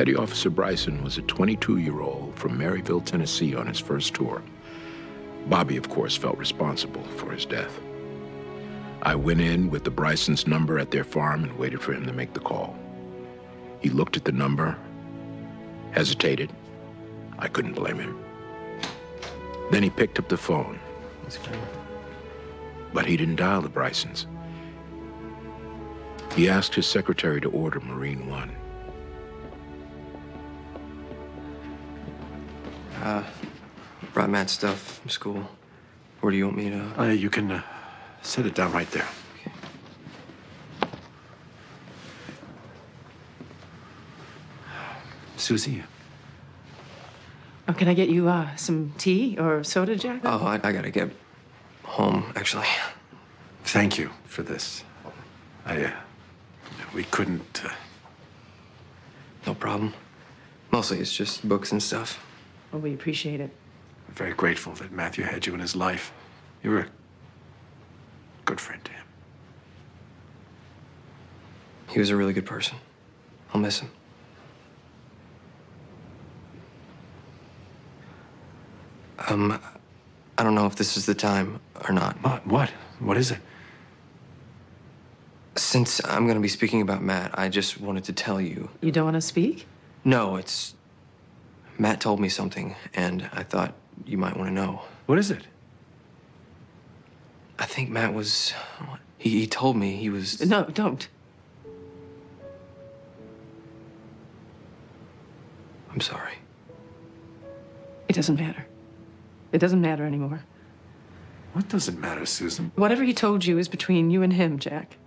Petty Officer Bryson was a 22-year-old from Maryville, Tennessee on his first tour. Bobby, of course, felt responsible for his death. I went in with the Brysons' number at their farm and waited for him to make the call. He looked at the number, hesitated. I couldn't blame him. Then he picked up the phone. But he didn't dial the Brysons. He asked his secretary to order Marine One. Brought Matt's stuff from school. Where do you want me to? You can set it down right there. Okay. Susie. Oh, can I get you some tea or soda, Jack? Oh, I gotta get home, actually. Thank you for this. We couldn't. No problem. Mostly it's just books and stuff. Well, we appreciate it. I'm very grateful that Matthew had you in his life. You were a good friend to him. He was a really good person. I'll miss him. I don't know if this is the time or not. What? What is it? Since I'm gonna be speaking about Matt, I just wanted to tell you. You don't want to speak? No, it's... Matt told me something, and I thought you might want to know. What is it? I think Matt was... He told me he was... No, don't. I'm sorry. It doesn't matter. It doesn't matter anymore. What doesn't matter, Susan? Whatever he told you is between you and him, Jack.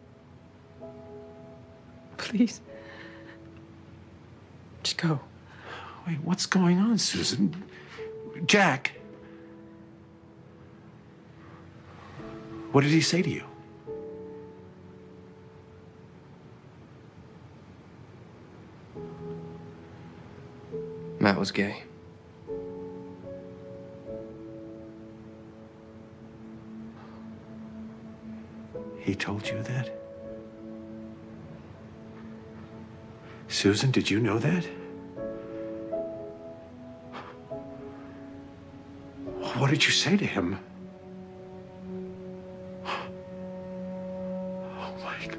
Please. Just go. Wait, what's going on, Susan? Jack. What did he say to you? Matt was gay. He told you that? Susan, did you know that? What did you say to him? Oh, my God.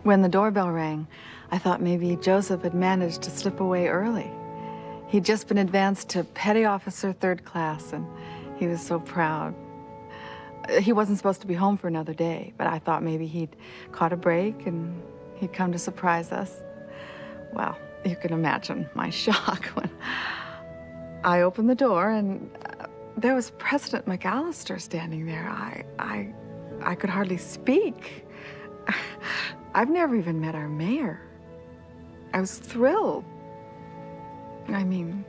When the doorbell rang, I thought maybe Joseph had managed to slip away early. He'd just been advanced to Petty Officer 3rd Class, and he was so proud. He wasn't supposed to be home for another day, but I thought maybe he'd caught a break and he'd come to surprise us. Well, you can imagine my shock when I opened the door and there was President McAllister standing there. I could hardly speak. I've never even met our mayor. I was thrilled. I mean,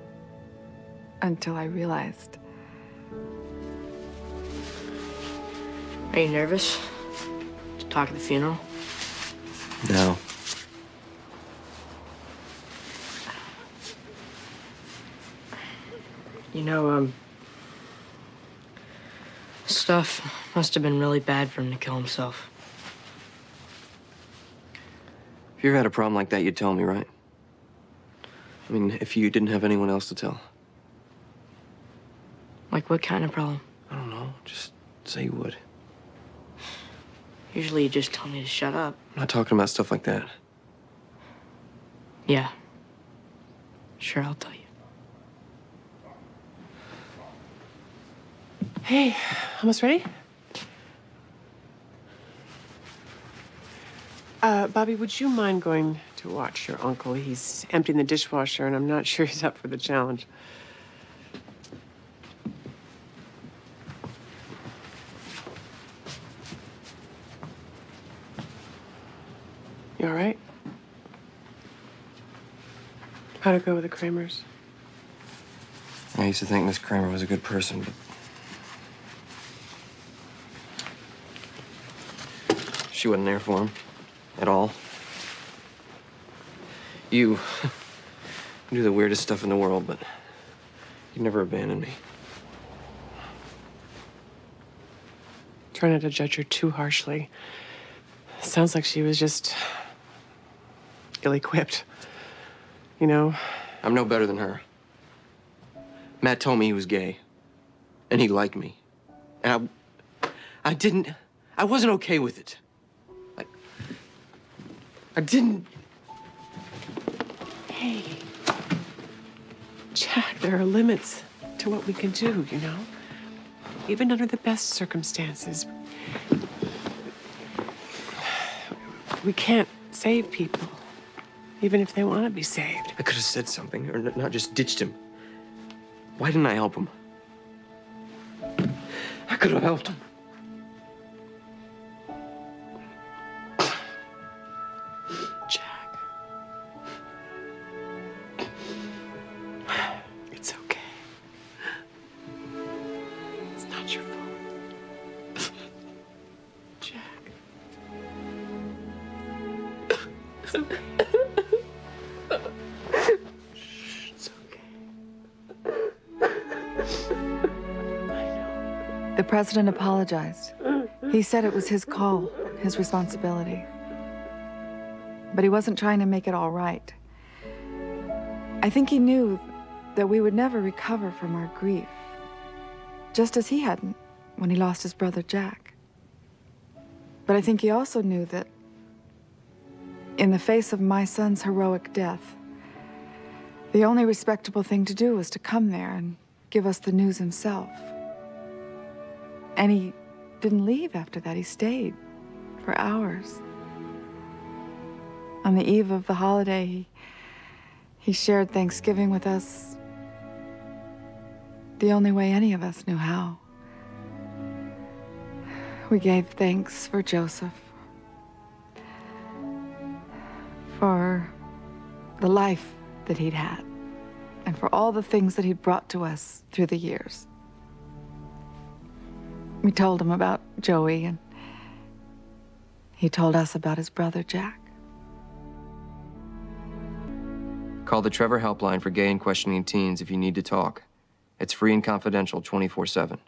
until I realized. Are you nervous to talk at the funeral? No. You know, stuff must have been really bad for him to kill himself. If you ever had a problem like that, you'd tell me, right? I mean, if you didn't have anyone else to tell. Like what kind of problem? I don't know. Just say you would. Usually you just tell me to shut up. I'm not talking about stuff like that. Yeah. Sure, I'll tell you. Hey, almost ready? Bobby, would you mind going to watch your uncle? He's emptying the dishwasher, and I'm not sure he's up for the challenge. You all right? How'd it go with the Kramers? I used to think Miss Kramer was a good person, but she wasn't there for him at all. You do the weirdest stuff in the world, but He never abandoned me. Try not to judge her too harshly. Sounds like she was just ill-equipped. You know? I'm no better than her. Matt told me he was gay. And he liked me. And I wasn't okay with it. I didn't. Hey, Jack, there are limits to what we can do, you know? Even under the best circumstances. We can't save people, even if they want to be saved. I could have said something, or not just ditched him. Why didn't I help him? I could have helped him. Jack. It's okay. It's not your fault. Jack. It's okay. Shh, it's okay. I know. The president apologized. He said it was his call, his responsibility. But he wasn't trying to make it all right. I think he knew that we would never recover from our grief, just as he hadn't when he lost his brother Jack. But I think he also knew that in the face of my son's heroic death, the only respectable thing to do was to come there and give us the news himself. And he didn't leave after that. He stayed for hours. On the eve of the holiday, he shared Thanksgiving with us the only way any of us knew how. We gave thanks for Joseph, for the life that he'd had, and for all the things that he'd brought to us through the years. We told him about Joey, and he told us about his brother Jack. Call the Trevor helpline for gay and questioning teens if you need to talk. It's free and confidential 24/7.